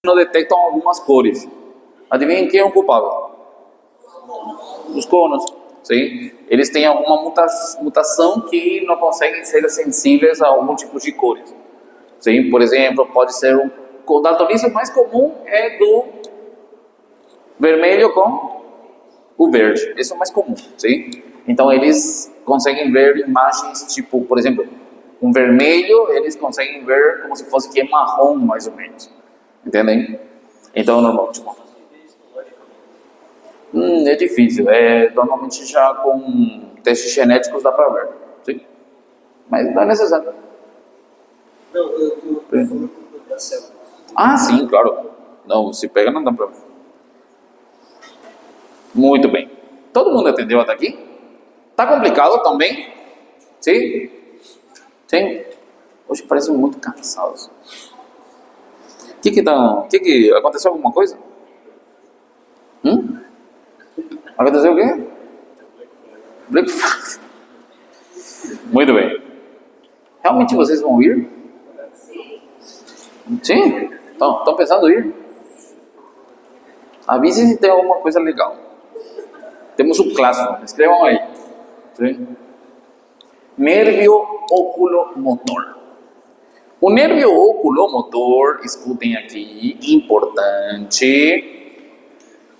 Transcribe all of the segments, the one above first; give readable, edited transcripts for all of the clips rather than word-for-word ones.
não detectam algumas cores. Adivinhem quem é o culpado? Os conos, sim? Eles têm alguma mutação que não conseguem ser sensíveis a algum tipo de cores. Sim? Por exemplo, pode ser o daltonismo mais comum é do vermelho com o verde. Esse é o mais comum, sim? Então eles conseguem ver imagens tipo, por exemplo, um vermelho, eles conseguem ver como se fosse que é marrom, mais ou menos. Entendem? Então, normalmente, é difícil. Normalmente já com testes genéticos dá para ver. Sim? Mas não é necessário. Não, eu tô falando das células. Ah, sim, claro. Não, se pega não dá para ver. Muito bem. Todo mundo entendeu até aqui? Tá complicado também? Sim? Sim? Hoje parecem muito cansados. Que aconteceu alguma coisa? Aconteceu o quê? Black Friday. Muito bem. Realmente vocês vão ir? Sim? Estão pensando em ir? Avise se tem alguma coisa legal. Temos o clássico, escrevam aí. Sim? Nervio oculomotor. O nervio oculomotor, escutem aqui, importante.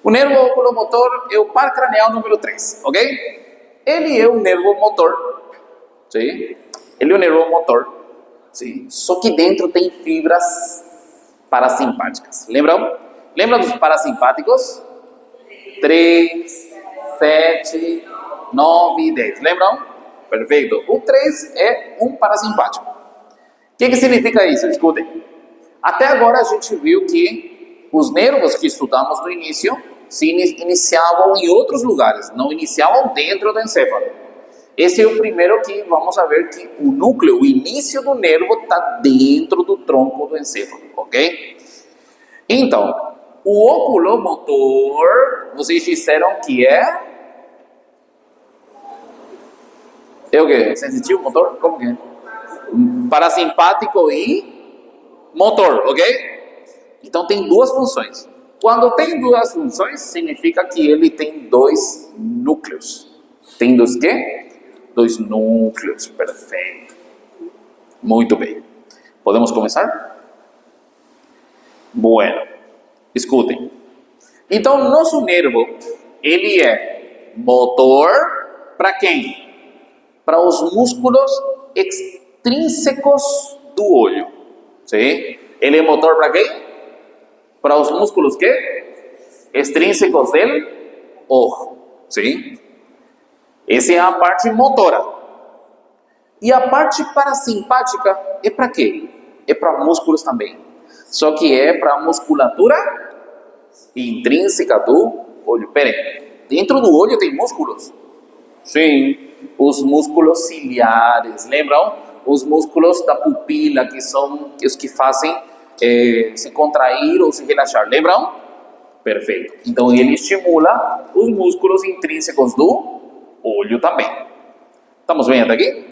O nervo oculomotor é o par cranial número 3, ok? Ele é o nervo motor, sim? Ele é o nervo motor, sim? Só que dentro tem fibras parasimpáticas. Lembram? Lembram dos parasimpáticos? 3, 7, 9 e 10. Lembram? Perfeito. O 3 é um parasimpático. O que significa isso? Escutem. Até agora a gente viu que os nervos que estudamos no início se iniciavam em outros lugares, não iniciavam dentro do encéfalo. Esse é o primeiro que vamos a ver que o núcleo, o início do nervo está dentro do tronco do encéfalo, ok? Então, o oculomotor, vocês disseram que é o quê? Sensitivo, motor? Como que é? Parasimpático e motor, ok? Então tem duas funções. Quando tem duas funções, significa que ele tem dois núcleos. Tem dois quê? Dois núcleos, perfeito. Muito bem. Podemos começar? Bueno, escutem. Então, nosso nervo, ele é motor para quem? Para os músculos extrínsecos do olho. Sim? Ele é motor para quem? Para os músculos que? Extrínsecos do ojo. Sim? Essa é a parte motora. E a parte parasimpática é para quê? É para músculos também. Só que é para a musculatura intrínseca do olho. Pera aí. Dentro do olho tem músculos? Sim. Os músculos ciliares. Lembram? Os músculos da pupila, que são os que fazem se contrair ou se relaxar. Lembram? Perfeito. Então ele estimula os músculos intrínsecos do olho também. Estamos bem até aqui?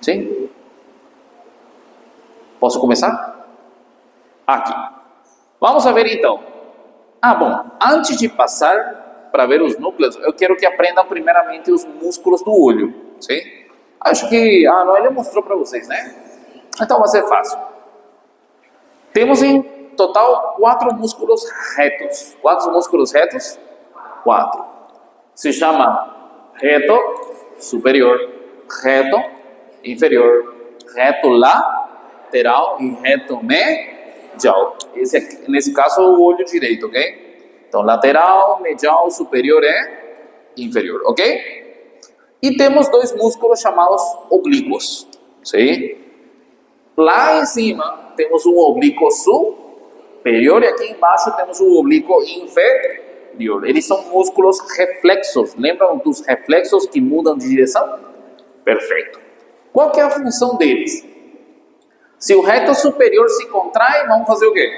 Sim? Posso começar? Aqui. Vamos a ver então. Bom, antes de passar para ver os núcleos, eu quero que aprendam primeiramente os músculos do olho. Sim? Acho que ele mostrou para vocês, né? Então vai ser fácil. Temos em total 4 músculos retos. Quantos músculos retos? 4. Se chama reto superior, reto inferior, reto lateral e reto medial. Nesse caso, o olho direito, ok? Então, lateral, medial, superior e inferior, ok? E temos 2 músculos chamados oblíquos, sim? Lá em cima temos um oblíquo superior e aqui embaixo temos o oblíquo inferior. Eles são músculos reflexos. Lembram dos reflexos que mudam de direção? Perfeito. Qual que é a função deles? Se o reto superior se contrai, vamos fazer o quê?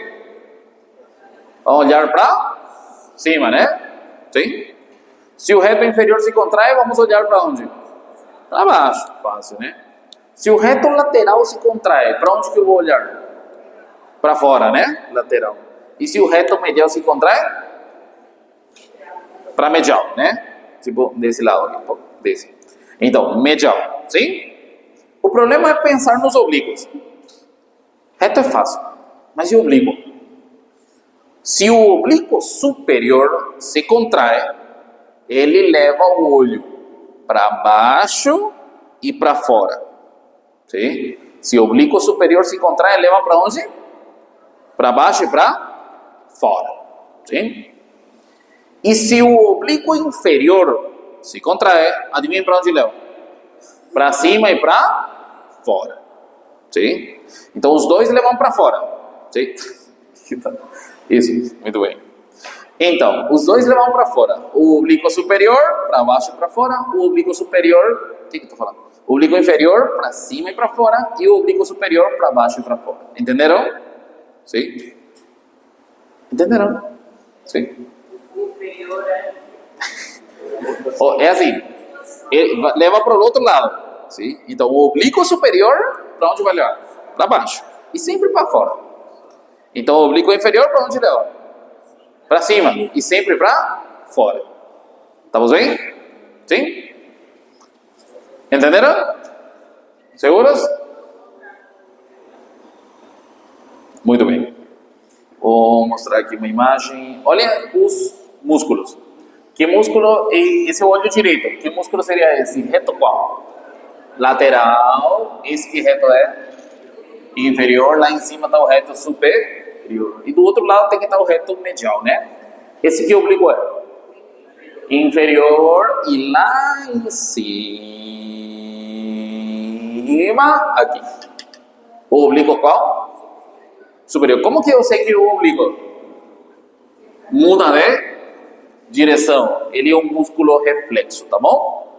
Vamos olhar para cima, né? Sim? Se o reto inferior se contrai, vamos olhar para onde? Para baixo. Fácil, né? Se o reto lateral se contrai, para onde que eu vou olhar? para fora, né? Lateral. E se o reto medial se contrai? Para medial, né? Tipo, desse lado aqui, desse. Então, medial, sim? O problema é pensar nos oblíquos. Reto é fácil, mas e o oblíquo? Se o oblíquo superior se contrai, ele leva o olho para baixo e para fora. Sim? Se o oblíquo superior se contrai, ele leva para onde? Para baixo e para fora. Sim? E se o oblíquo inferior se contrai, adivinha para onde leva? Para cima e para fora. Sim? Então os dois levam para fora. Sim? Isso, muito bem. Então, os dois levam para fora. O oblíquo superior para baixo e para fora. O oblíquo superior, o que eu estou falando? O oblíquo inferior para cima e para fora. E o oblíquo superior para baixo e para fora. Entenderam? Sim? Entenderam? Sim? Inferior é. É assim, ele leva para o outro lado. Sim? Então, o oblíquo superior, para onde vai levar? Para baixo. E sempre para fora. Então, o oblíquo inferior, para onde leva? Para cima. E sempre para fora. Estamos bem? Sim? Entenderam? Seguros? Muito bem. Vou mostrar aqui uma imagem. Olha os músculos. Que músculo é esse olho direito? Que músculo seria esse? Reto qual? Lateral. Esse que reto é? Inferior. Lá em cima está o reto superior. E do outro lado tem que estar o reto medial, né? Esse que oblíquo é? Inferior. E lá em cima, aqui. O oblíquo qual? Superior. Como que eu sei que o oblíquo muda, né? Direção, ele é um músculo reflexo, tá bom?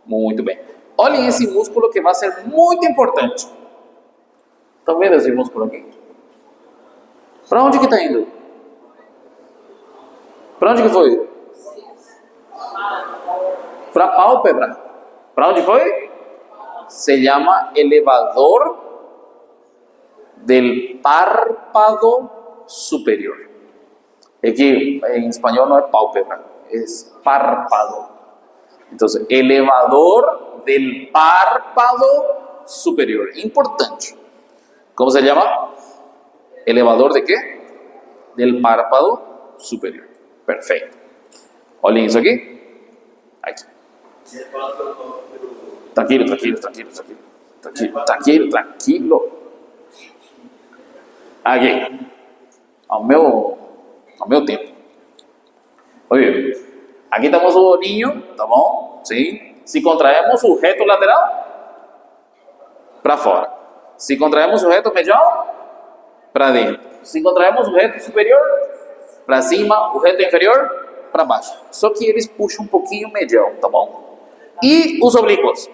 Muito bem. Olhem esse músculo que vai ser muito importante. Estão vendo esse músculo aqui? Para onde que está indo? Para onde que foi? Para a pálpebra. Para onde foi? Se chama elevador del párpado superior. É que em espanhol não é pálpebra, é párpado. Então, elevador del párpado superior. Importante. Como se chama? Elevador de quê? Del párpado superior. Perfeito. Olhem isso aqui. Aqui. Tranquilo. Aqui. Ao meu tempo. Oi, aqui estamos o olhinho, tá bom? Sim. Se contraímos o reto lateral, para fora. Se contraímos o reto medial, para dentro. Se contraímos o reto superior, para cima. O reto inferior, para baixo. Só que eles puxam um pouquinho medial, tá bom? E os oblíquos?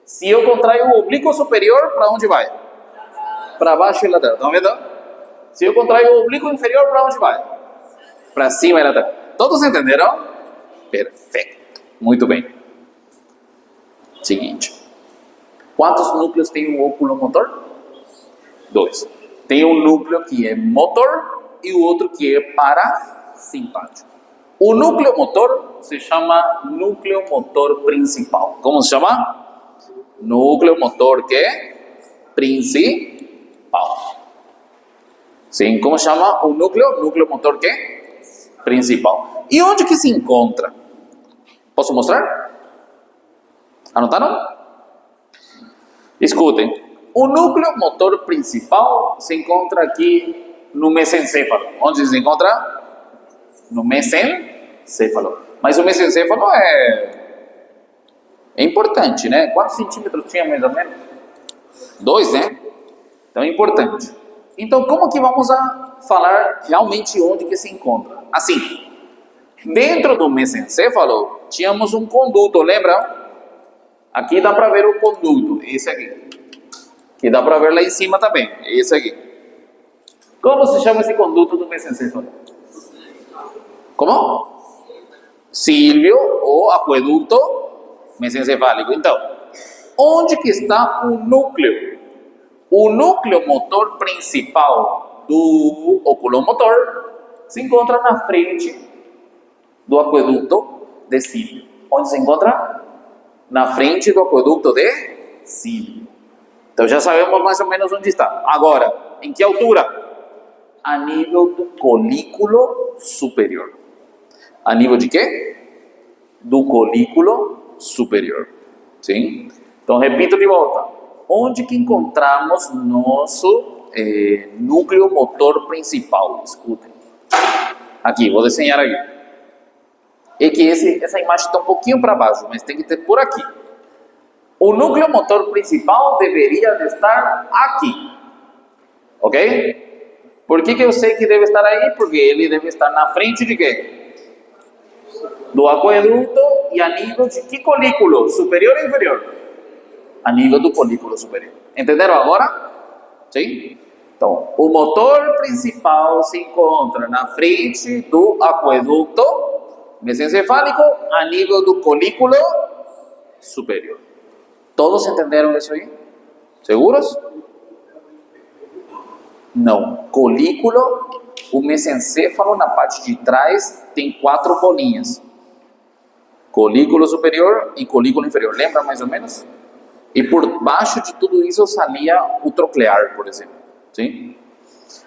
Se eu contraio o oblíquo superior, para onde vai? Para baixo e lateral. Estão vendo? Se eu contraio o oblíquo inferior, para onde vai? Para cima e lateral. Todos entenderam? Perfeito. Muito bem. Seguinte. Quantos núcleos tem o oculomotor? 2. Tem um núcleo que é motor e o outro que é parasimpático. O núcleo motor se chama núcleo motor principal. Como se chama? Núcleo motor que? Principal. Sim, como chama o núcleo? Núcleo motor que? Principal. E onde que se encontra? Posso mostrar? Anotaram? Escutem. O núcleo motor principal se encontra aqui no mesencéfalo. Onde se encontra? No mesencéfalo. Mas o mesencéfalo é importante, né? Quantos centímetros tinha mais ou menos? 2, né? Então é importante. Então, como que vamos a falar realmente onde que se encontra? Assim, dentro do mesencéfalo, tínhamos um conduto, lembra? Aqui dá para ver o conduto, esse aqui. Que dá para ver lá em cima também, esse aqui. Como se chama esse conduto do mesencéfalo? Como? Sílvio ou aqueduto mesencefálico. Então, onde que está o núcleo? O núcleo motor principal do oculomotor se encontra na frente do aqueduto de cílio. Onde se encontra? Na frente do aqueduto de cílio. Então já sabemos mais ou menos onde está. Agora, em que altura? A nível do colículo superior. A nível de quê? Do colículo superior. Sim? Então repito de volta. Onde que encontramos nosso núcleo motor principal? Escutem. Aqui, vou desenhar aqui. É que essa imagem está um pouquinho para baixo, mas tem que ter por aqui. O núcleo motor principal deveria de estar aqui. Ok? Por que eu sei que deve estar aí? Porque ele deve estar na frente de quê? Do aqueduto e a nível de que colículo? Superior ou inferior? A nível do colículo superior. Entenderam agora? Sim? Então, o motor principal se encontra na frente do aqueduto mesencefálico a nível do colículo superior. Todos entenderam isso aí? Seguros? Não. Colículo, o mesencéfalo na parte de trás tem 4 bolinhas. Colículo superior e colículo inferior. Lembra mais ou menos? E por baixo de tudo isso salia o troclear, por exemplo. Sim?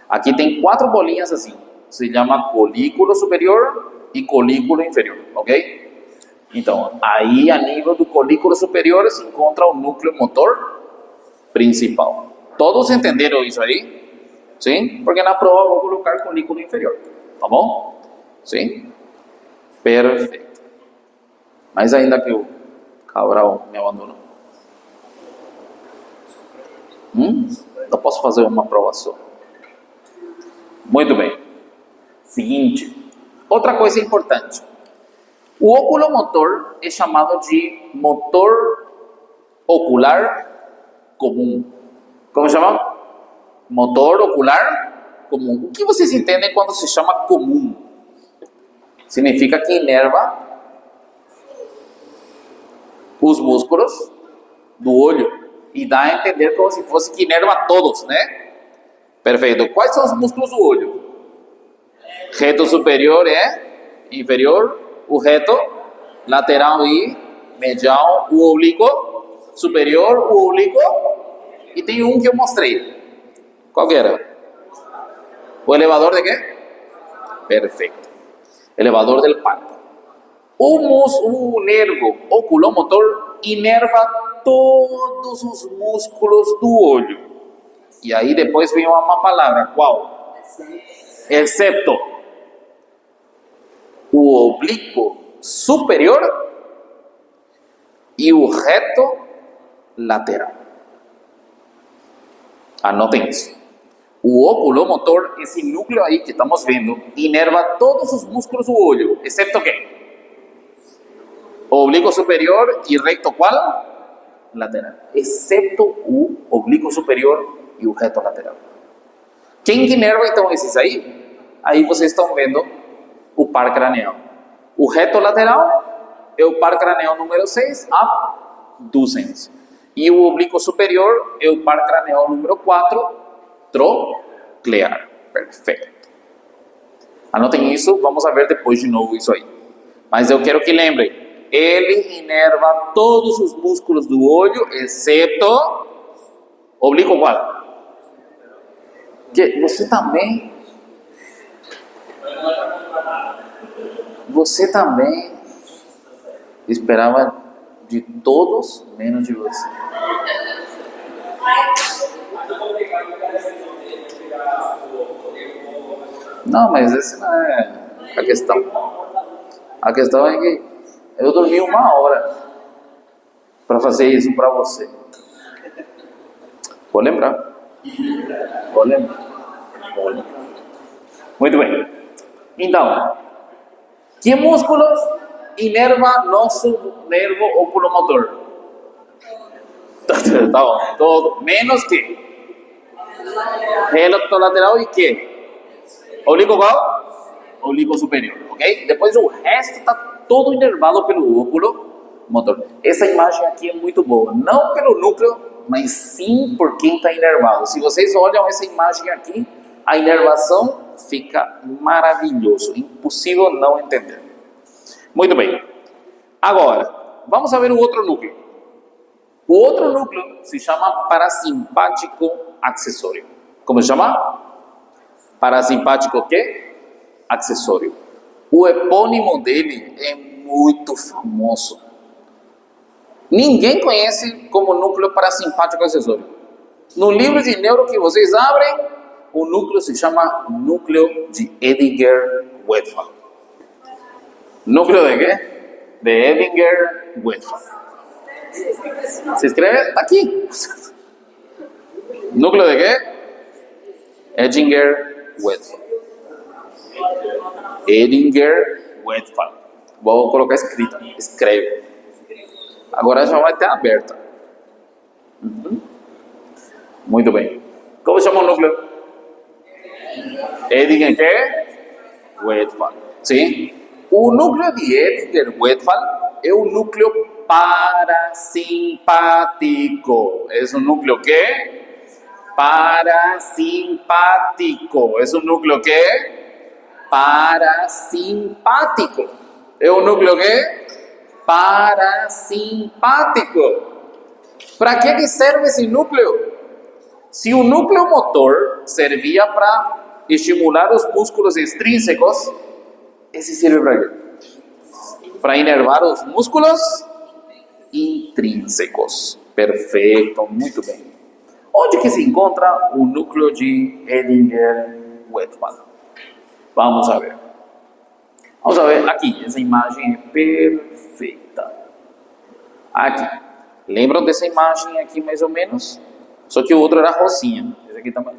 Aqui tem 4 bolinhas assim. Se chama colículo superior e colículo inferior. Ok? Então, aí a nível do colículo superior se encontra o núcleo motor principal. Todos entenderam isso aí? Sim? Porque na prova eu vou colocar colículo inferior. Tá bom? Sim? Perfeito. Mas ainda que o Cabral me abandonou. Eu posso fazer uma prova só. Muito bem. Seguinte. Outra coisa importante. O oculomotor é chamado de motor ocular comum. Como chama? Motor ocular comum. O que vocês entendem quando se chama comum? Significa que inerva os músculos do olho e dá a entender como se fosse que inerva todos, né? Perfeito. Quais são os músculos do olho? Reto superior e inferior, o reto lateral e medial, o oblíquo superior, o oblíquo, e tem um que eu mostrei. Qual que era? O elevador de quê? Perfeito. Elevador del párpado. O nervo oculomotor inerva todos os músculos do olho. E aí depois vem uma palavra, qual? Excepto o oblíquo superior e o reto lateral. Anotem isso. O oculomotor, esse núcleo aí que estamos vendo, inerva todos os músculos do olho, excepto quem? O oblíquo superior e recto qual? Lateral. Excepto o oblíquo superior e o reto lateral. Quem que inerva então esses aí? Aí vocês estão vendo o par craneal. O reto lateral é o par craneal número 6, abducens. E o oblíquo superior é o par craneal número 4, troclear. Perfeito. Anotem isso, vamos ver depois de novo isso aí. Mas eu quero que lembrem, ele inerva todos os músculos do olho, exceto oblíquo qual? Que você também esperava de todos menos de você. Não, mas essa não é a questão. A questão é que eu dormi 1 hora para fazer isso para você. Vou lembrar. Vou lembrar. Muito bem. Então, que músculos inerva nosso nervo oculomotor? Tá bom. Todo. Menos que? Reto lateral e que? Oblíquo qual? Oblíquo superior, ok? Depois o resto está todo inervado pelo oculomotor. Essa imagem aqui é muito boa. Não pelo núcleo, mas sim por quem está inervado. Se vocês olham essa imagem aqui, a inervação fica maravilhoso, impossível não entender. Muito bem. Agora, vamos a ver o outro núcleo. O outro núcleo se chama parasimpático acessório. Como se chama? Parasimpático quê? Acessório. O epônimo dele é muito famoso. Ninguém conhece como núcleo parasimpático acessório. No livro de neuro que vocês abrem, o núcleo se chama núcleo de Edinger-Westphal. ¿Núcleo de qué? De Edinger-Westphal. ¿Se escribe? Está aquí. ¿Núcleo de qué? Edinger-Westphal. Edinger-Westphal. Vou colocar escrito. Escreve. Agora já vai estar aberta. Muito bem. Como chama o núcleo? Edinger-Westphal. Sim. O núcleo de Edinger-Westphal é o núcleo parasimpático. É um núcleo que? Parasimpático. É um núcleo que? Parasimpático. É um núcleo que? Parasimpático. Para que serve esse núcleo? Se o núcleo motor servia para estimular os músculos extrínsecos, esse serve para quê? Para inervar os músculos intrínsecos. Perfeito, muito bem. Onde que se encontra o núcleo de Edinger-Westphal? Vamos a ver. Vamos a ver aqui. Essa imagem é perfeita. Aqui. Lembram dessa imagem aqui mais ou menos? Só que o outro era rosinha. Esse aqui também.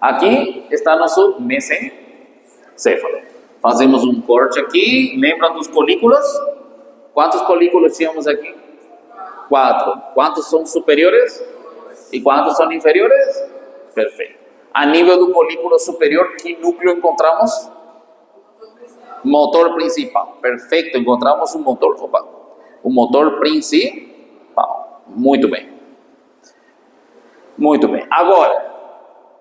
Aqui está nosso mesencéfalo. Fazemos um corte aqui. Lembram dos colículos? Quantos colículos tínhamos aqui? 4. Quantos são superiores? E quantos são inferiores? Perfeito. A nível do colículo superior, que núcleo encontramos? Motor principal. Perfeito. Encontramos um motor. O motor principal. Muito bem. Muito bem. Agora,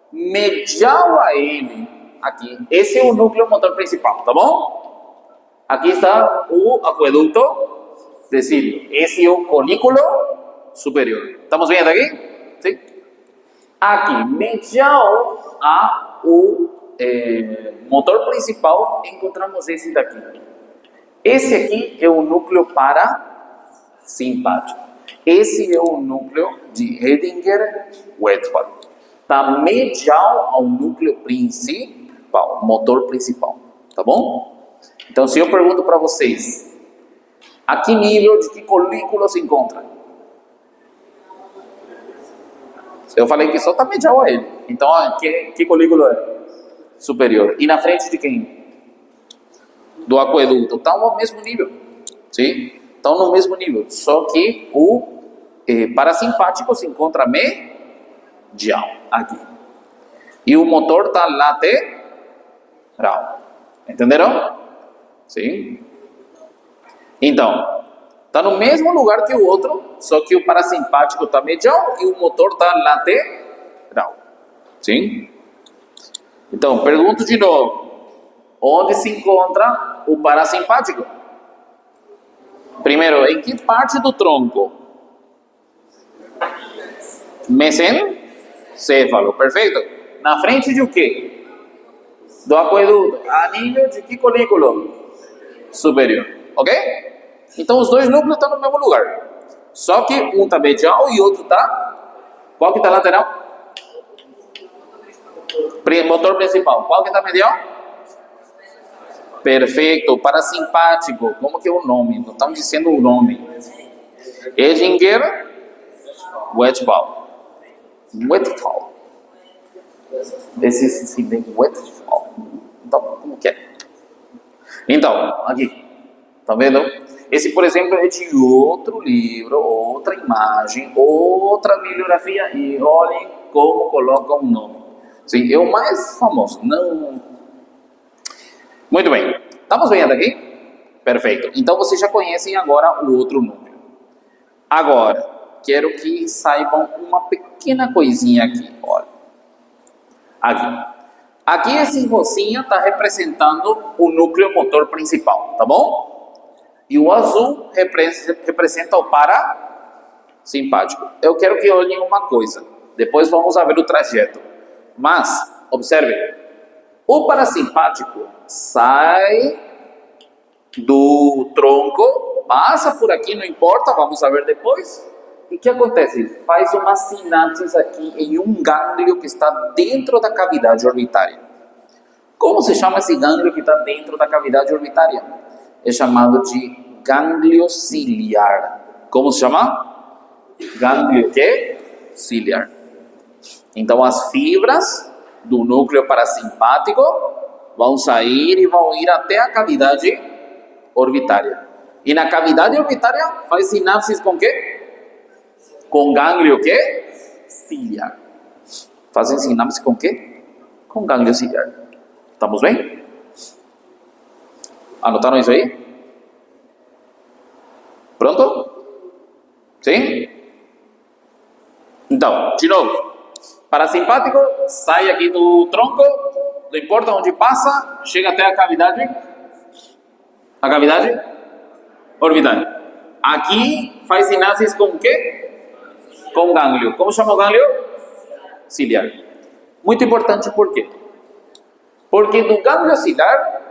medial a ele, aqui, esse é o núcleo motor principal, tá bom? Aqui está o aqueduto de cílio. Esse é o colículo superior. Estamos vendo aqui? Sim? Aqui, medial a o motor principal, encontramos esse daqui. Esse aqui é o núcleo parasimpático. Esse é o núcleo de Edinger-Westphal. Está medial ao núcleo principal, motor principal. Tá bom? Então, se eu pergunto para vocês, a que nível de que colículo se encontra? Eu falei que só está medial a ele. Então, que colículo é? Superior. E na frente de quem? Do aqueduto. Está no mesmo nível. Sim? Estão no mesmo nível. Só que o parasimpático se encontra medial. Aqui. E o motor está lateral. Entenderam? Sim? Então, está no mesmo lugar que o outro, só que o parasimpático está medial e o motor está lateral. Sim? Então, pergunto de novo. Onde se encontra o parasimpático? Primeiro, em que parte do tronco? Mesencéfalo, perfeito. Na frente de o quê? Do aqueduto. A nível de que colículo? Superior. Ok? Então, os dois núcleos estão no mesmo lugar. Só que um está medial e outro está... Qual que está lateral? Motor principal. Qual que está medial? Perfeito. Parasimpático. Como que é o nome? Não estamos dizendo o nome. Edinger-Westphal. Westphal. Esse se vem Westphal. Então, como que é? Então, aqui. Tá vendo? Esse, por exemplo, é de outro livro, outra imagem, outra bibliografia. E olhem como coloca um nome. Sim, é o mais famoso. Não. Muito bem. Estamos vendo aqui? Perfeito. Então, vocês já conhecem agora o outro núcleo. Agora, quero que saibam uma pequena coisinha aqui. Olha. Aqui. Aqui esse rosinha está representando o núcleo motor principal, tá bom? E o azul representa o parasimpático. Eu quero que olhem uma coisa, depois vamos ver o trajeto. Mas, observe, o parasimpático sai do tronco, passa por aqui, não importa, vamos ver depois. E o que acontece? Faz uma sinapse aqui em um gânglio que está dentro da cavidade orbitária. Como se chama esse gânglio que está dentro da cavidade orbitária? É chamado de gânglio ciliar. Como se chama? Gânglio que? Ciliar. Então as fibras do núcleo parasimpático vão sair e vão ir até a cavidade orbitária. E na cavidade orbitária faz sinapses com quê? Com gânglio que? Ciliar. Fazem sinapse com quê? Com gânglio ciliar. Estamos bem? Anotaram isso aí? Pronto? Sim? Então, de novo. Parasimpático sai aqui do tronco, não importa onde passa, chega até a cavidade orbitária. Aqui faz sinapses com o quê? Com gânglio. Como chama o gânglio? Ciliar. Muito importante, por quê? Porque do gânglio ciliar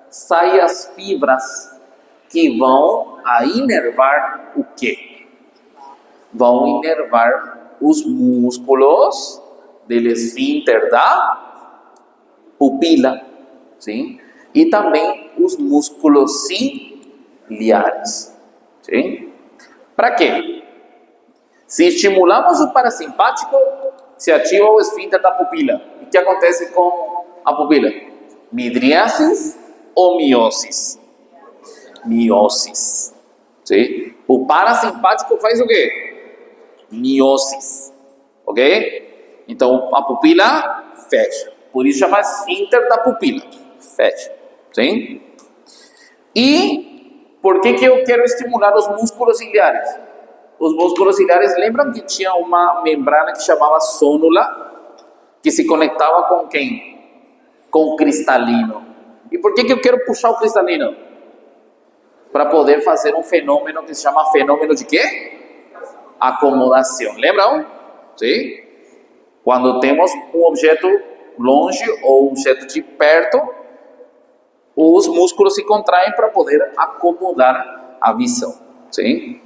saem as fibras que vão a inervar o quê? Vão inervar os músculos do esfíncter da pupila, sim? E também os músculos ciliares, sim? Para quê? Se estimulamos o parasimpático, se ativa o esfíncter da pupila. E o que acontece com a pupila? Midriasis ou mioses? Mioses. Sim? O parasimpático faz o quê? Mioses. Ok? Então a pupila fecha. Por isso chama esfíncter da pupila. Fecha. Sim? E por que eu quero estimular os músculos ciliares? Os músculos ciliares, lembram que tinha uma membrana que chamava sônula, que se conectava com quem? Com o cristalino. E por que eu quero puxar o cristalino? Para poder fazer um fenômeno que se chama fenômeno de quê? Acomodação. Lembram? Sim? Quando temos um objeto longe ou um objeto de perto, os músculos se contraem para poder acomodar a visão. Sim?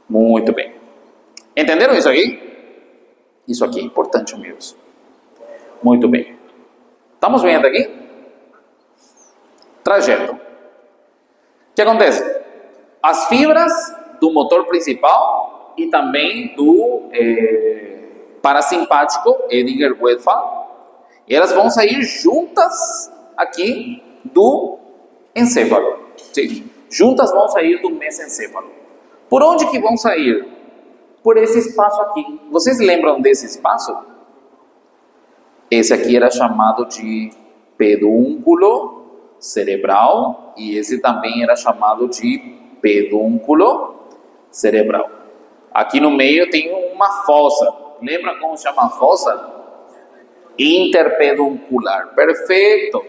Muito bem. Entenderam isso aqui? Isso aqui é importante, amigos. Muito bem. Estamos vendo aqui? Trajeto. O que acontece? As fibras do motor principal e também do parasimpático, Edinger-Westphal, elas vão sair juntas aqui do encéfalo. Sim? Juntas vão sair do mesencéfalo. Por onde que vão sair? Por esse espaço aqui. Vocês lembram desse espaço? Esse aqui era chamado de pedúnculo cerebral e esse também era chamado de pedúnculo cerebral. Aqui no meio tem uma fossa. Lembra como chama a fossa? Interpeduncular. Perfeito.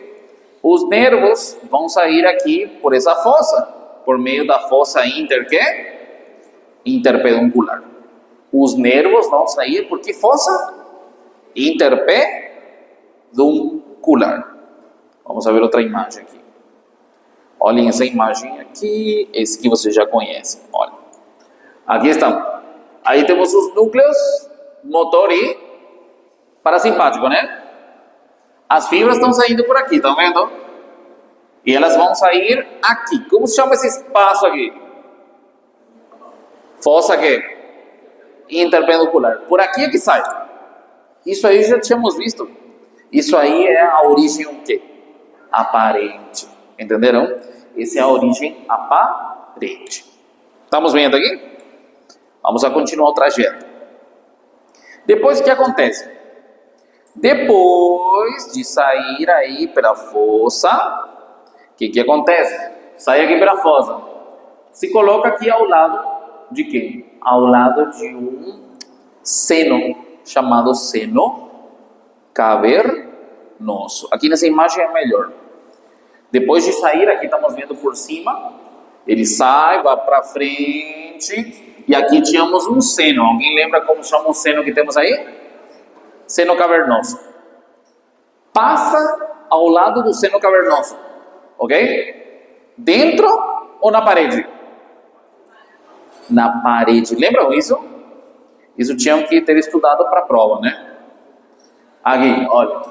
Os nervos vão sair aqui por essa fossa, por meio da fossa interpeduncular. Os nervos vão sair por que fossa? Interpeduncular. Vamos ver outra imagem aqui. Olhem essa imagem aqui, esse que você já conhece. Olha. Aqui estão. Aí temos os núcleos motor e parasimpático, né? As fibras estão saindo por aqui, estão vendo? E elas vão sair aqui. Como se chama esse espaço aqui? Fossa aqui? Interpeduncular. Por aqui é que sai. Isso aí já tínhamos visto. Isso aí é a origem o quê? Aparente. Entenderam? Essa é a origem aparente. Estamos vendo aqui? Vamos a continuar o trajeto. Depois o que acontece? Depois de sair aí pela fossa, o que acontece? Sai aqui pela fossa. Se coloca aqui ao lado de quem? Ao lado de um seno, chamado seno cavernoso. cavernoso. Aqui nessa imagem é melhor. Depois de sair, aqui estamos vendo por cima, ele sai, vai para frente, e aqui tínhamos um seno. Alguém lembra como chama o seno que temos aí? Seno cavernoso. Passa ao lado do seno cavernoso, ok? Dentro ou na parede? Na parede. Lembram isso? Isso tinham que ter estudado para a prova, né? Aqui, olha.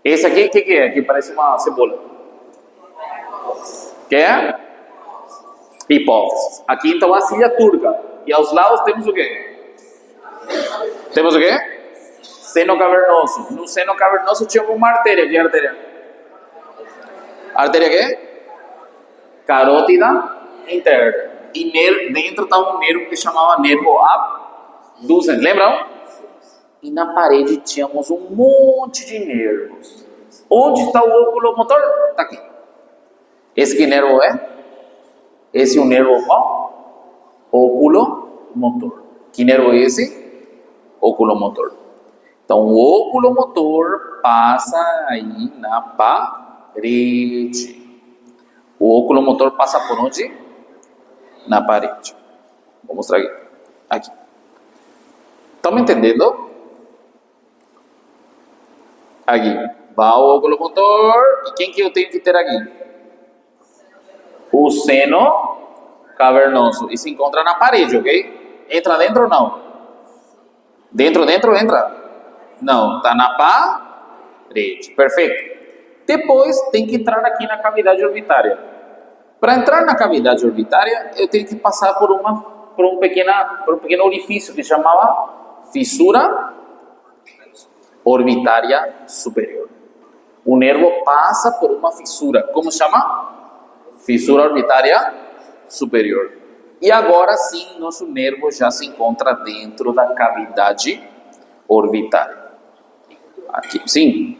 Esse aqui, o que é? Aqui parece uma cebola. Que é? Hipófise. Aqui então a cília turca. E aos lados temos o quê? Temos o quê? Seno cavernoso. No seno cavernoso tinha uma artéria. Que artéria? Artéria quê? Carótida interna. E dentro estava um nervo que chamava nervo abducens. Lembram? E na parede tínhamos um monte de nervos. Onde está o oculomotor? Está aqui. Esse que nervo é? Esse é o nervo qual? Oculomotor. Que nervo é esse? Oculomotor. Então, o oculomotor passa aí na parede. O oculomotor passa por onde? Na parede. Vou mostrar aqui. Aqui. Estão me entendendo? Aqui. Vai o oculomotor. E quem que eu tenho que ter aqui? O seno cavernoso. E se encontra na parede, ok? Entra dentro ou não? Dentro, entra? Não, está na parede. Perfeito. Depois tem que entrar aqui na cavidade orbitária. Para entrar na cavidade orbitária, eu tenho que passar por um pequeno orifício que chamava fissura orbitária superior. O nervo passa por uma fissura. Como chama? Fissura orbitária superior. E agora sim, nosso nervo já se encontra dentro da cavidade orbitária. Aqui, sim.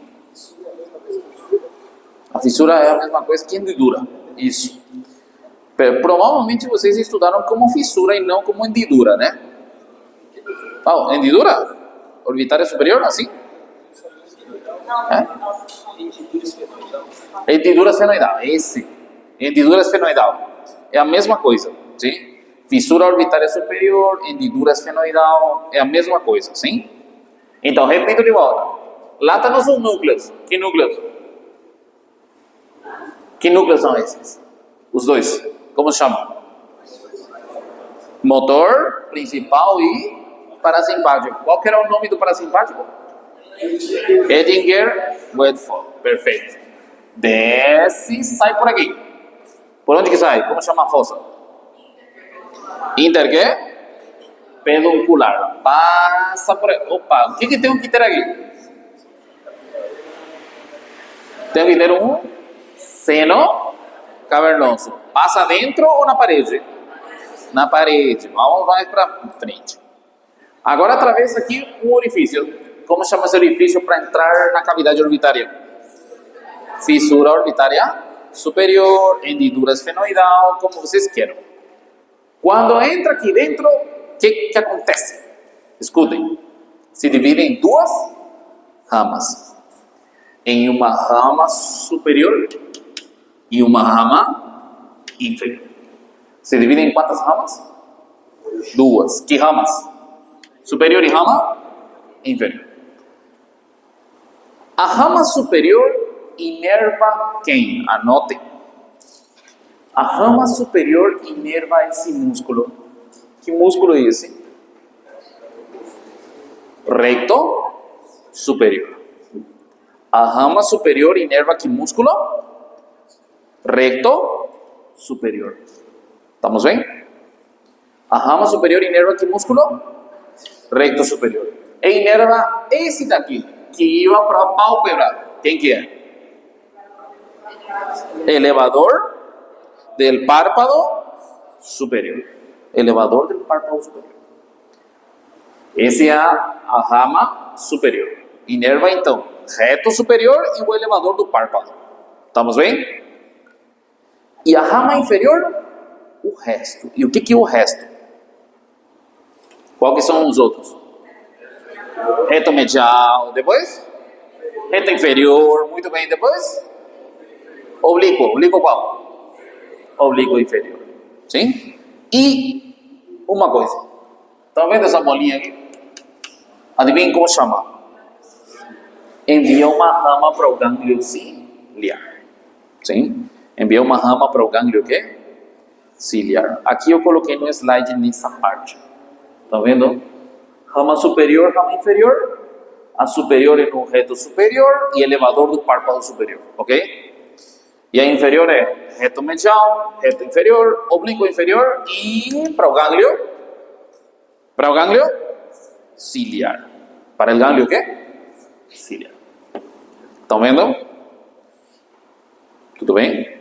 A fissura é a mesma coisa que hendidura. Isso. Provavelmente vocês estudaram como fissura e não como hendidura, né? Oh, hendidura? Orbitária superior, assim? É? Hendidura senoidal. Esse. Hendidura esfenoidal. É a mesma coisa, sim? Fissura orbitária superior, hendidura esfenoidal, é a mesma coisa, sim? Então, repito de volta. Lá estão os núcleos. Que núcleos? Que núcleos são esses? Os dois. Como se chamam? Motor, principal e parasimpático. Qual que era o nome do parasimpático? Edinger-Wedgwood. Perfeito. Desce e sai por aqui. Por onde que sai? Como chama a fossa? Inter quê? Peduncular. Passa por aí. Opa, o que tem que ter aqui? Tem que ter um seno cavernoso. Passa dentro ou na parede? Na parede. Vamos mais para frente. Agora atravessa aqui um orifício. Como chama esse orifício para entrar na cavidade orbitária? Fissura orbitária superior, hendidura esfenoidal, como vocês queiram. Quando entra aqui dentro, o que acontece? Escutem. Se divide em duas ramas. Em uma rama superior e uma rama inferior. Se divide em quantas ramas? Duas. Que ramas? Superior e rama inferior. A rama superior inerva quem? Anotem. A rama superior inerva esse músculo. Que músculo é esse? Recto superior. A rama superior inerva que músculo? Recto superior. Estamos bem? A rama superior inerva que músculo? Recto superior. E inerva esse daqui, que iba para a pálpebra. Quem que é? Elevador del párpado superior. Elevador del párpado superior. Essa é a rama superior. Inerva então reto superior e o elevador do párpado. Estamos bem? E a rama inferior, o resto. E o que é o resto? Qual que são os outros? Reto medial. Depois? Reto inferior, muito bem. Depois, oblíquo. Oblíquo qual? Oblíquo inferior. Sim? E uma coisa. Estão vendo essa bolinha aqui? Adivinha como chama? Envia uma rama para o gânglio ciliar. Sim? Envia uma rama para o gânglio o quê? Ciliar. Aqui eu coloquei no slide nessa parte. Estão vendo? Rama superior, rama inferior. A superior é no reto superior e elevador do párpado superior. Ok? E a inferior é reto medial, reto inferior, oblíquo inferior e para o gânglio ciliar. Para el gânglio o quê? Ciliar. Estão vendo? Tudo bem?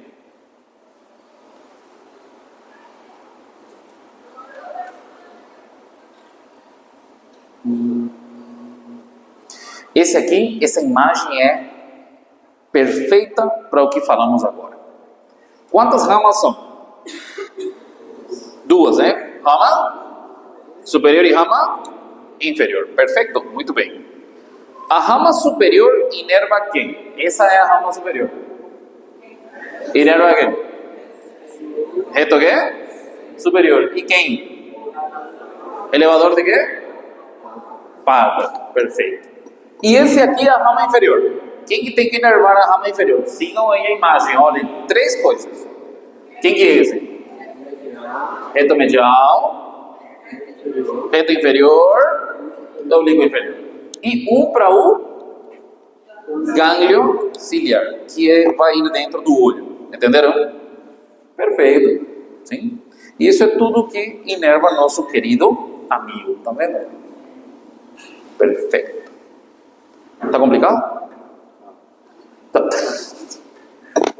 Esse aqui, essa imagem é perfeita para o que falamos agora. Quantas ramas são? Duas, né? Rama superior e rama inferior. Perfeito, muito bem. A rama superior inerva quem? Essa é a rama superior. Inerva quem? Reto quê? Superior. E quem? Elevador de quê? Párpado. Perfeito. E esse aqui é a rama inferior. Quem que tem que inervar a rama inferior? Sigam aí a imagem, olhem, três coisas. Quem que é esse? Reto medial, reto inferior, oblíquo inferior. E um para o gânglio ciliar, que vai ir dentro do olho. Entenderam? Perfeito. Sim? Isso é tudo que inerva nosso querido amigo. Tá vendo? Perfeito. Tá complicado? Tá.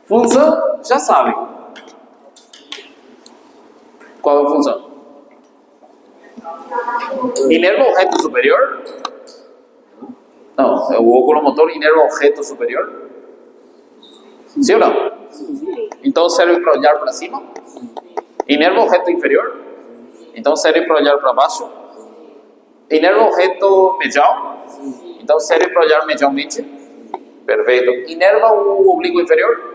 Função, já sabem. Qual é a função? Inerva o reto superior? Não, o oculomotor inerva o reto superior? Sim ou não? Então serve para olhar para cima? Inerva o reto inferior? Então serve para olhar para baixo? Inerva o reto medial? Então serve para olhar medialmente? Perfeito. Inerva o oblíquo inferior?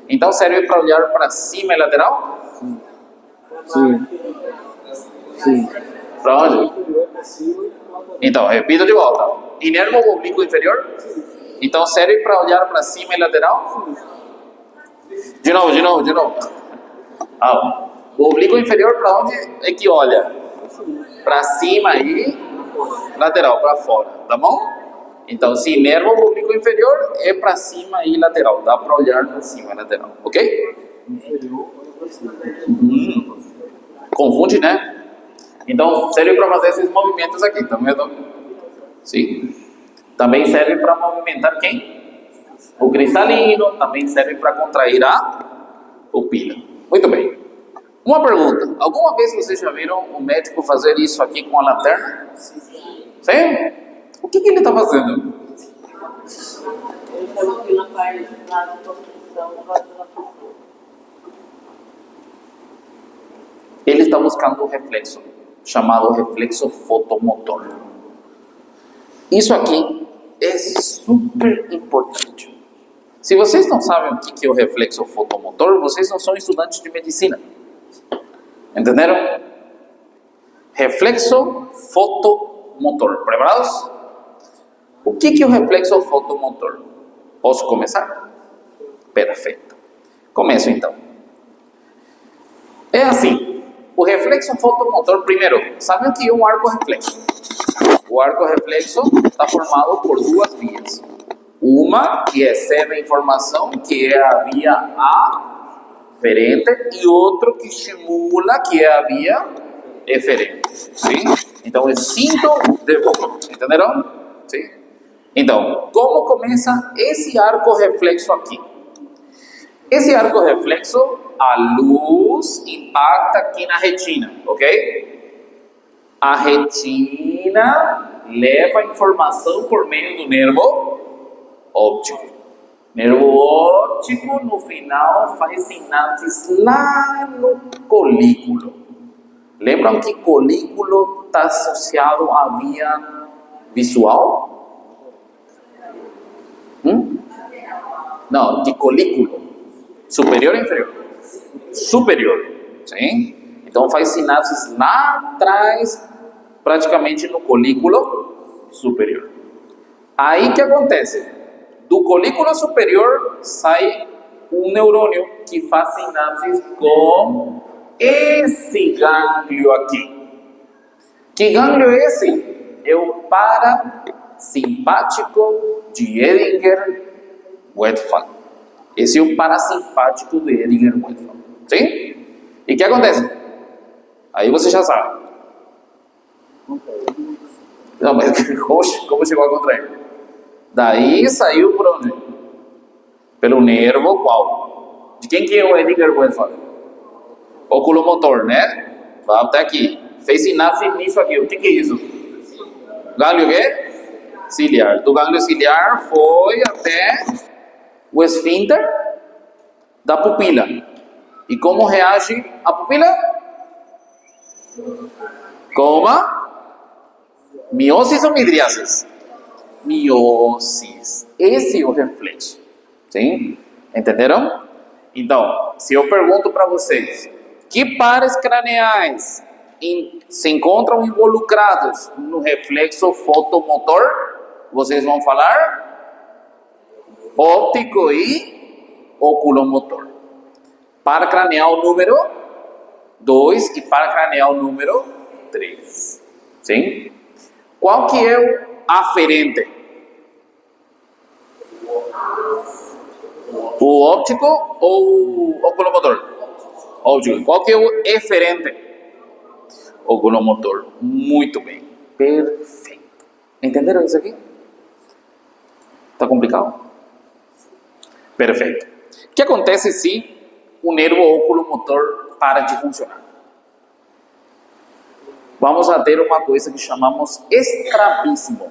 Então serve para olhar para cima e lateral? Sim. Sim. Para onde? Então, repito de volta. Inerva o oblíquo inferior? Então serve para olhar para cima e lateral? De novo. O oblíquo inferior para onde é que olha? Para cima e lateral, para fora, tá bom? Então, se inerva o oblíquo inferior, é para cima e lateral. Dá para olhar para cima e lateral, ok? Confunde, né? Então, serve para fazer esses movimentos aqui, tá vendo? Sim. Também serve para movimentar quem? O cristalino. Também serve para contrair a pupila. Muito bem. Uma pergunta. Alguma vez vocês já viram um médico fazer isso aqui com a lanterna? Sim? O que ele está fazendo? Ele está mostrando a parte lá da construção da pessoa. Ele está buscando um reflexo, chamado reflexo fotomotor. Isso aqui é super importante. Se vocês não sabem o que é o reflexo fotomotor, vocês não são estudantes de medicina. Entenderam? Reflexo fotomotor. Preparados? O que é o reflexo fotomotor? Posso começar? Perfeito. Começo então. É assim. O reflexo fotomotor, primeiro, sabe o que é um arco reflexo? O arco reflexo está formado por duas vias. Uma que recebe a informação, que é a via aferente, e outro que estimula, que é a via eferente. Sim? Então é cinto de boca. Entenderam? Sim? Então, como começa esse arco reflexo aqui? Esse arco reflexo, a luz impacta aqui na retina, ok? A retina leva a informação por meio do nervo óptico. Nervo óptico, no final, faz sinapses lá no colículo. Lembram que colículo está associado à via visual? Não, de colículo. Superior ou inferior? Superior. Sim? Então faz sinapses lá atrás, praticamente no colículo superior. Aí que acontece? Do colículo superior sai um neurônio que faz sinapses com esse gânglio aqui. Que gânglio é esse? É o parasimpático de Edinger-Westphal. Esse é o parasimpático de Edinger-Westphal. Sim? E o que acontece? Aí você já sabe. Não, mas como chegou a contrair? Daí saiu por onde? Pelo nervo qual? De quem que é o Edinger-Westphal? Oculomotor, né? Vai até aqui. Fez sinapse nisso aqui. O que é isso? Gânglio o quê? Ciliar. Do gânglio ciliar foi até o esfíncter da pupila. E como reage a pupila? Como? Mioses ou midriasis? Mioses. Esse é o reflexo. Sim? Entenderam? Então, se eu pergunto para vocês, que pares craniais se encontram involucrados no reflexo fotomotor? Vocês vão falar óptico e oculomotor. Paracranial número 2 e paracranial número 3. Sim? Qual que é o aferente? O óptico ou o oculomotor? Óptico. Qual que é o eferente? Oculomotor. Muito bem. Perfeito. Entenderam isso aqui? Tá complicado? Perfeito. O que acontece se o nervo oculomotor para de funcionar? Vamos a ter uma coisa que chamamos estrabismo.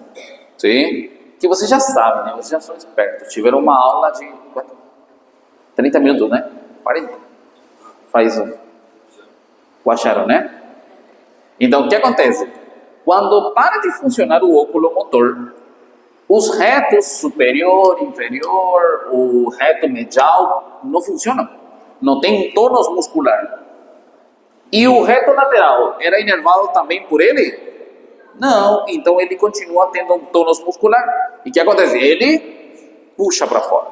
Sim? Que você já sabe, né? Vocês já são espertos. Tiveram uma aula de 30 minutos, né? 40. Faz um. Acharam, né? Então, o que acontece? Quando para de funcionar o oculomotor, os retos superior, inferior, o reto medial não funcionam. Não tem tônus muscular. E o reto lateral era inervado também por ele? Não, então ele continua tendo um tônus muscular. E o que acontece? Ele puxa para fora.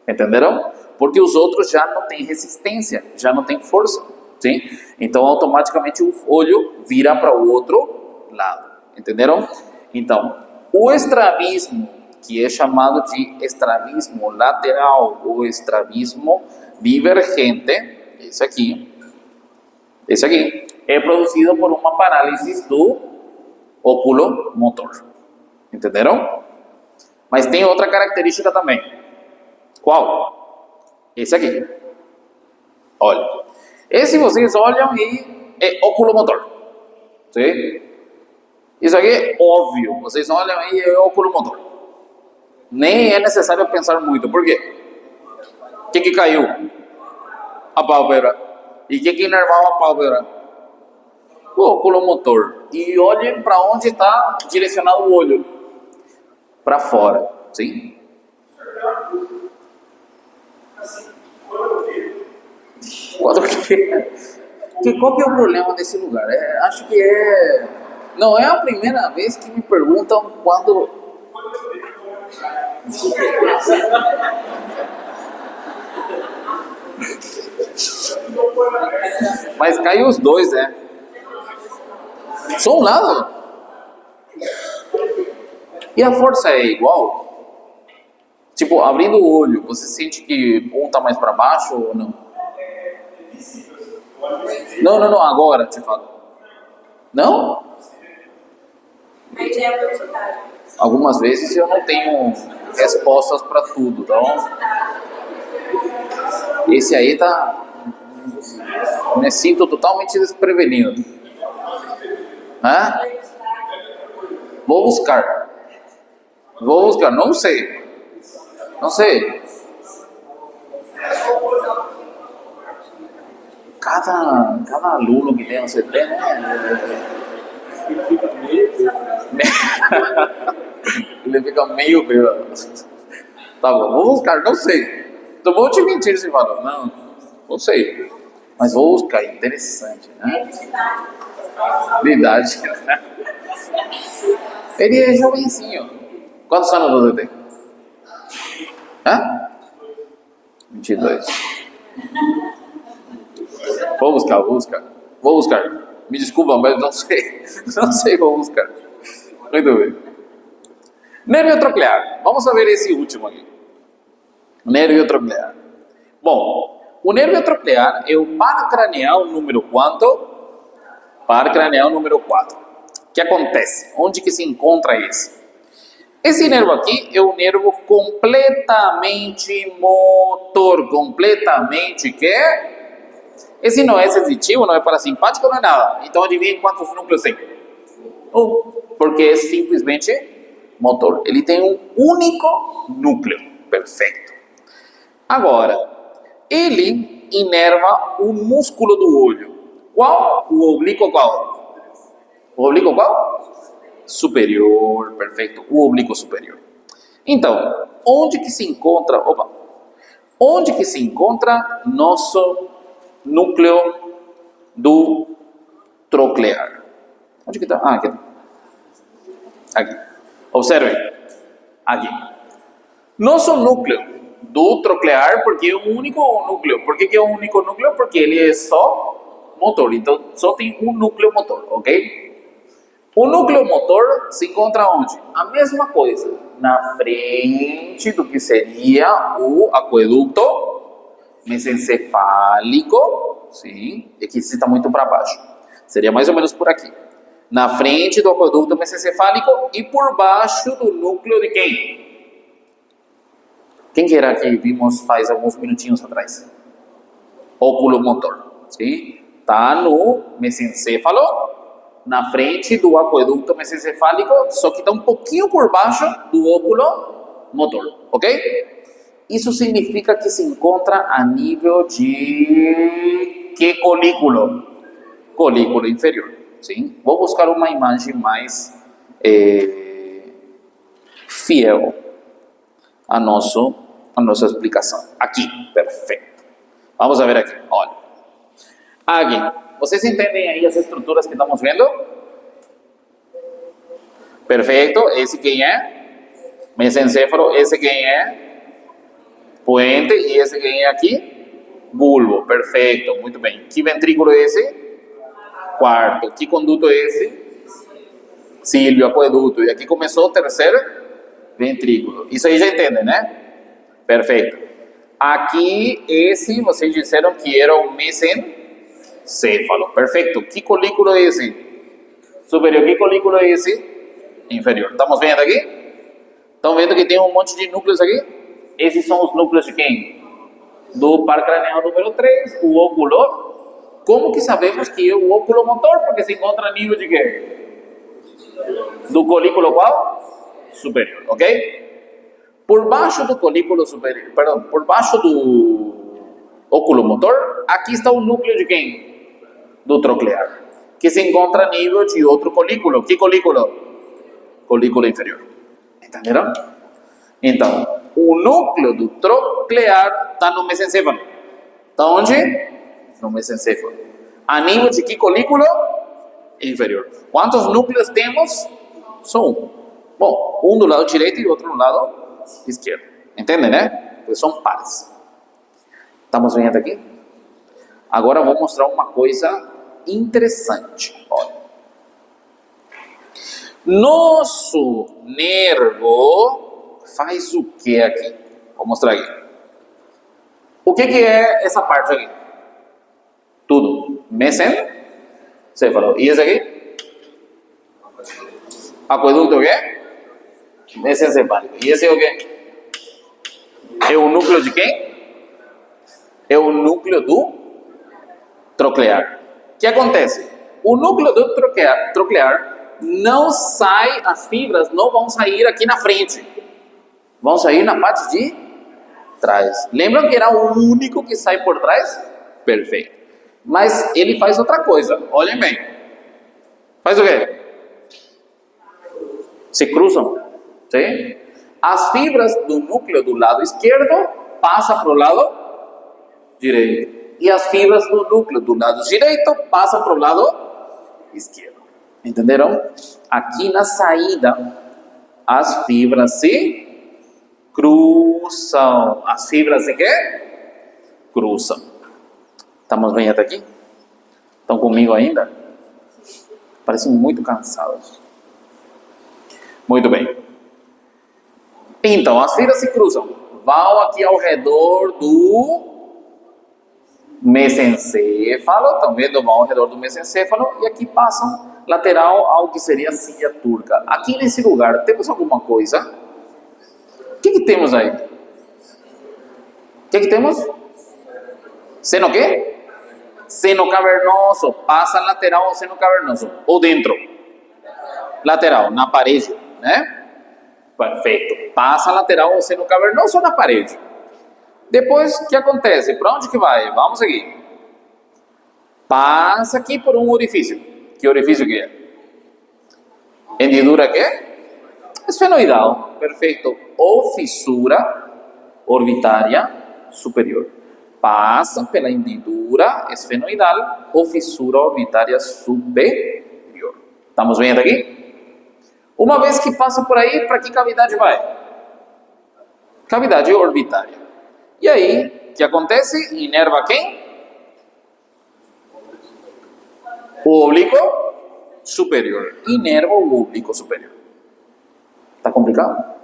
Entenderam? Porque os outros já não têm resistência, já não têm força. Sim? Então automaticamente o olho vira para o outro lado. Entenderam? Então, o estrabismo, que é chamado de estrabismo lateral ou estrabismo divergente, esse aqui, é produzido por uma parálise do oculomotor. Entenderam? Mas tem outra característica também. Qual? Esse aqui. Olha. Esse vocês olham e é oculomotor. Sim? Isso aqui é óbvio. Vocês olham e é oculomotor. Nem é necessário pensar muito. Por quê? O que caiu? A pálpebra. E o que inervava a pálpebra? O oculomotor. E olhem para onde está direcionado o olho. Para fora. Sim? Qual que é o problema desse lugar? Acho que não é a primeira vez que me perguntam quando... Mas caiu os dois, né? Só um lado. E a força é igual? Tipo, abrindo o olho, você sente que um tá mais para baixo ou não? Não, agora te falo. Não? Algumas vezes eu não tenho respostas para tudo, então... Esse aí tá... Me sinto totalmente desprevenido. Hã? Vou buscar, não sei. Cada aluno que tem, você tem, né? Ele fica meio bêbado. Tá bom, vou buscar, não sei. Não vou te mentir se falou, não sei. Mas vou buscar, interessante, né? De idade. Ele é jovencinho. Quantos anos você tem? Hã? 22. Vou buscar. Me desculpa, mas não sei. Não sei, vou buscar. Muito bem. Nervio troclear. Vamos ver esse último aqui. Nervio troclear. Bom, o nervio troclear é o par craneal número quanto? Par craneal número 4. O que acontece? Onde que se encontra esse? Esse nervo aqui é um nervo completamente motor. Completamente que? Esse não é sensitivo, não é parasimpático, não é nada. Então adivinha quantos núcleos tem? Porque é simplesmente motor. Ele tem um único núcleo. Perfeito. Agora, ele inerva o músculo do olho. Qual? O oblíquo qual? O oblíquo qual? Superior. Perfeito. O oblíquo superior. Então, onde que se encontra... Onde que se encontra nosso núcleo do troclear? Onde que está? Aqui. Aqui. Observe. Aqui. Nosso núcleo do troclear, porque é um único núcleo. Por que é um único núcleo? Porque ele é só motor. Então, só tem um núcleo motor, ok? O núcleo motor se encontra onde? A mesma coisa. Na frente do que seria o aqueduto mesencefálico. Sim, aqui está muito para baixo. Seria mais ou menos por aqui. Na frente do aqueduto mesencefálico e por baixo do núcleo de quem? Quem que era que vimos faz alguns minutinhos atrás? Óculo motor. Sim? Está no mesencéfalo, na frente do aqueduto mesencefálico, só que está um pouquinho por baixo do óculo motor. Ok? Isso significa que se encontra a nível de que colículo? Colículo inferior. Sim? Vou buscar uma imagem mais fiel a nossa explicação. Aqui, perfeito. Vamos ver aqui, olha. Aqui, vocês entendem aí as estruturas que estamos vendo? Perfeito, esse quem é? Mesencéfalo, esse quem é? Puente, e esse quem é aqui? Bulbo, perfeito, muito bem. Que ventrículo é esse? Quarto. Que conduto é esse? Cílio, aqueduto. E aqui começou o terceiro ventrículo. Isso aí já entendem, né? Perfeito. Aqui, esse, vocês disseram que era o mesencéfalo. Perfeito. Que colículo é esse? Superior. Que colículo é esse? Inferior. Estamos vendo aqui? Estão vendo que tem um monte de núcleos aqui? Esses são os núcleos de quem? Do par craneal número 3, o óculo. Como que sabemos que é o óculo motor? Porque se encontra a nível de quê? Do colículo qual? Superior, ok? Por baixo do colículo superior, perdão, por baixo do óculo motor, aqui está o núcleo de quem? Do troclear, que se encontra a nível de outro colículo. Que colículo? Colículo inferior. Entenderam? Então, o núcleo do troclear está no mesencéfalo. Está onde? No mesencéfalo. A nível de que colículo? Inferior. Quantos núcleos temos? Só um. Bom, um do lado direito e outro do lado esquerdo. Entendem, né? Porque são pares. Estamos vendo aqui? Agora eu vou mostrar uma coisa interessante. Olha. Nosso nervo faz o que aqui? Vou mostrar aqui. O que é essa parte aqui? Tudo. Mesencéfalo. E esse aqui? Aqueduto o quê? Mesencefálico. E esse é o quê? É o núcleo de quem? É o núcleo do troclear. O que acontece? O núcleo do troclear não sai, as fibras não vão sair aqui na frente. Vão sair na parte de trás. Lembram que era o único que sai por trás? Perfeito. Mas ele faz outra coisa. Olhem bem. Faz o quê? Se cruzam. Sim? As fibras do núcleo do lado esquerdo passam para o lado direito. E as fibras do núcleo do lado direito passam para o lado esquerdo. Entenderam? Aqui na saída, as fibras se cruzam. As fibras se quê? Cruzam. Estamos bem até aqui? Estão comigo ainda? Parecem muito cansados. Muito bem. Então, as fibras se cruzam. Vão aqui ao redor do mesencéfalo. Estão vendo? Vão ao redor do mesencéfalo. E aqui passam lateral ao que seria a cília turca. Aqui nesse lugar, temos alguma coisa? O que temos aí? O que temos? Seno o quê? Seno cavernoso. Passa lateral ao seno cavernoso. Ou dentro? Lateral, na parede, né? Perfeito. Passa lateral ao seno cavernoso ou na parede. Depois, o que acontece? Para onde que vai? Vamos aqui. Passa aqui por um orifício. Que orifício que é? Hendidura que é? Esfenoidal. Perfeito. Ou fissura orbitária superior. Passa pela hendidura esfenoidal ou fissura orbitária superior. Estamos bem até aqui? Uma vez que passa por aí, para que cavidade vai? Cavidade orbitária. E aí, o que acontece? Inerva quem? O oblíquo superior. Inerva o oblíquo superior. Está complicado?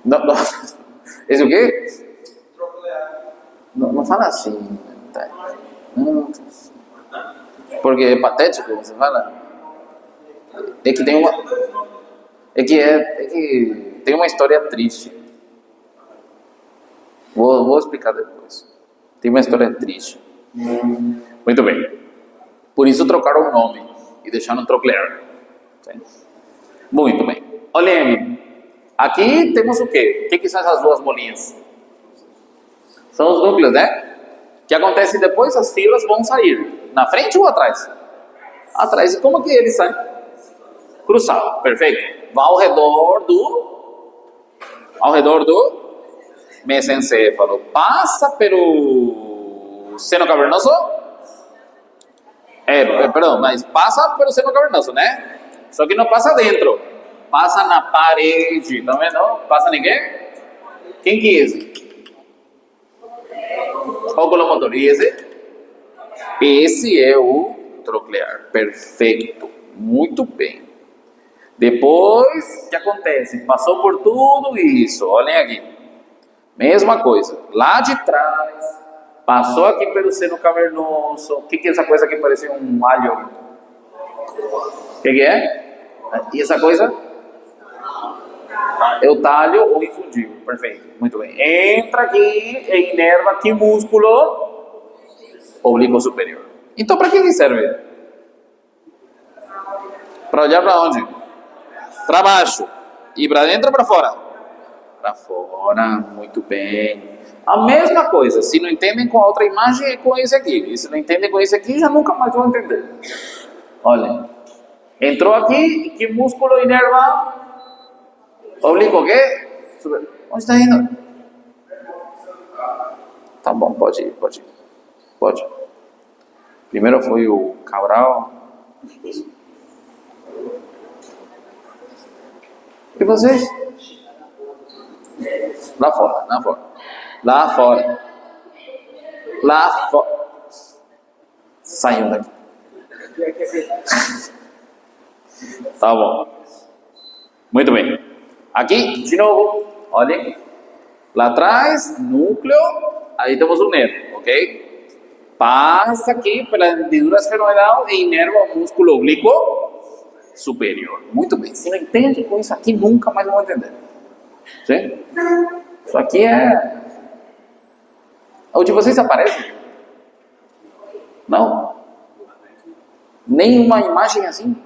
Não, não. Esse o quê? Não fala assim. Tá. Porque é patético, você fala. É que tem uma. É que tem uma história triste. Vou explicar depois. Tem uma história triste. Muito bem. Por isso trocaram o nome e deixaram troclear. Muito bem. Olhem aqui. Aqui temos o quê? O que são essas duas bolinhas? São os núcleos, né? O que acontece depois? As fibras vão sair. Na frente ou atrás? Atrás. E como que eles saem? Cruzado. Perfeito. Vai ao redor do mesencéfalo. Passa pelo seno cavernoso. Perdão, mas passa pelo seno cavernoso, né? Só que não passa dentro. Passa na parede. Tá vendo? Passa ninguém? Quem que é esse? Oculomotor. E esse? Esse é o troclear. Perfeito. Muito bem. Depois, o que acontece? Passou por tudo isso. Olhem aqui. Mesma coisa. Lá de trás, passou aqui pelo seno cavernoso. O que é essa coisa que parece um alho? O que é? E essa coisa? É o talho ou infundível. Perfeito. Muito bem. Entra aqui e inerva que músculo? Oblíquo superior. Então, para que serve? Para olhar para onde? Para baixo. E para dentro ou para fora? Para fora. Muito bem. A mesma coisa. Se não entendem com a outra imagem, é com esse aqui. E se não entendem com esse aqui, já nunca mais vão entender. Olhem. Entrou aqui e que músculo inerva? Oblíquo o quê? Onde está indo? Tá bom, pode ir. Pode. Primeiro foi o Cabral. E vocês? Lá fora. Saiam daqui. Tá bom. Muito bem. Aqui, de novo, olhem. Lá atrás, núcleo. Aí temos o nervo, ok? Passa aqui pela hendidura esfenoidal e inerva o músculo oblíquo superior. Muito bem. Se não entende com isso aqui, nunca mais vão entender. Sim? Isso aqui é... Onde vocês aparecem? Não? Nenhuma imagem assim?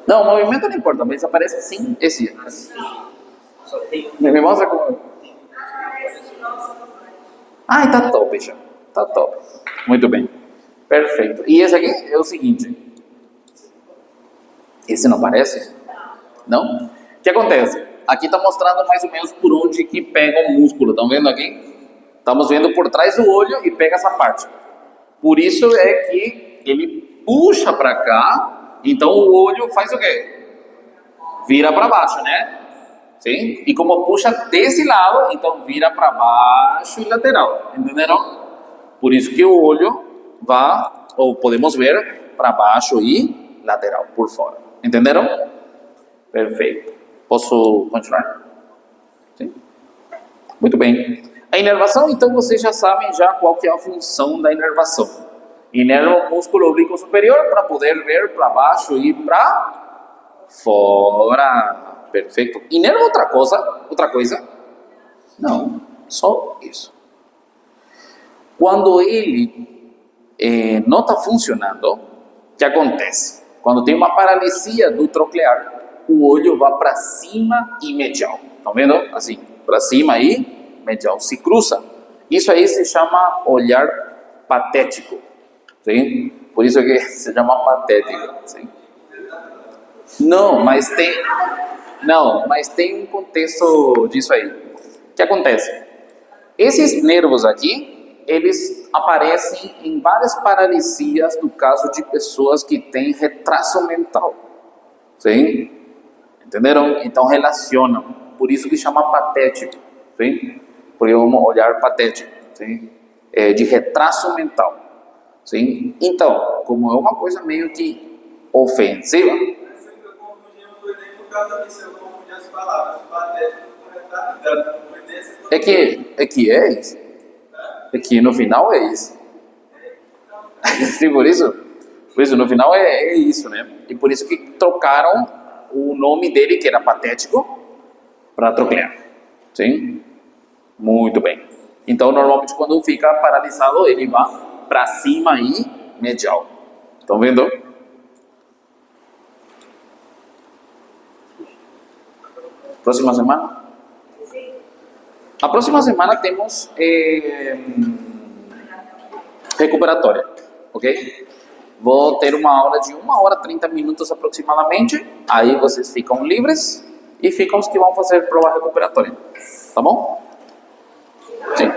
Não, o movimento não importa, mas aparece assim, esse. Me mostra como... Ai, tá top, já. Tá top. Muito bem. Perfeito. E esse aqui é o seguinte. Esse não parece? Não? O que acontece? Aqui está mostrando mais ou menos por onde que pega o músculo. Estão vendo aqui? Estamos vendo por trás do olho e pega essa parte. Por isso é que ele puxa para cá. Então o olho faz o quê? Vira para baixo, né? Sim? E como puxa desse lado, então vira para baixo e lateral. Entenderam? Por isso que o olho vai, ou podemos ver, para baixo e lateral, por fora. Entenderam? Perfeito. Posso continuar? Sim? Muito bem. A inervação, então, vocês já sabem já qual que é a função da inervação. Inerva o músculo oblíquo superior para poder ver para baixo e para fora. Perfeito. Inerva outra coisa? Outra coisa? Não, só isso. Quando ele não está funcionando, o que acontece? Quando tem uma paralisia do troclear, o olho vai para cima e medial. Estão vendo? Assim, para cima e medial. Se cruza. Isso aí se chama olhar patético. Sim? Por isso que se chama patético. Sim? Não, mas tem um contexto disso aí. O que acontece? Esses nervos aqui, eles aparecem em várias paralisias no caso de pessoas que têm retraso mental. Sim? Entenderam? Então relacionam. Por isso que chama patético. Sim? Porque é um olhar patético. Sim? De retraso mental. Sim? Então, como é uma coisa meio que ofensiva. Eu confundi, não foi nem por causa disso, eu confundi as palavras. Patético com retardado. É que no final é isso. Sim, por isso no final é isso, né? E por isso que trocaram o nome dele, que era patético, para troclear. Sim? Muito bem. Então, normalmente, quando fica paralisado, ele vai para cima e medial. Estão vendo? Próxima semana? A próxima semana temos recuperatória, ok? Vou ter uma aula de 1h30 aproximadamente. Aí vocês ficam livres e ficam os que vão fazer prova recuperatória. Tá bom? Sim.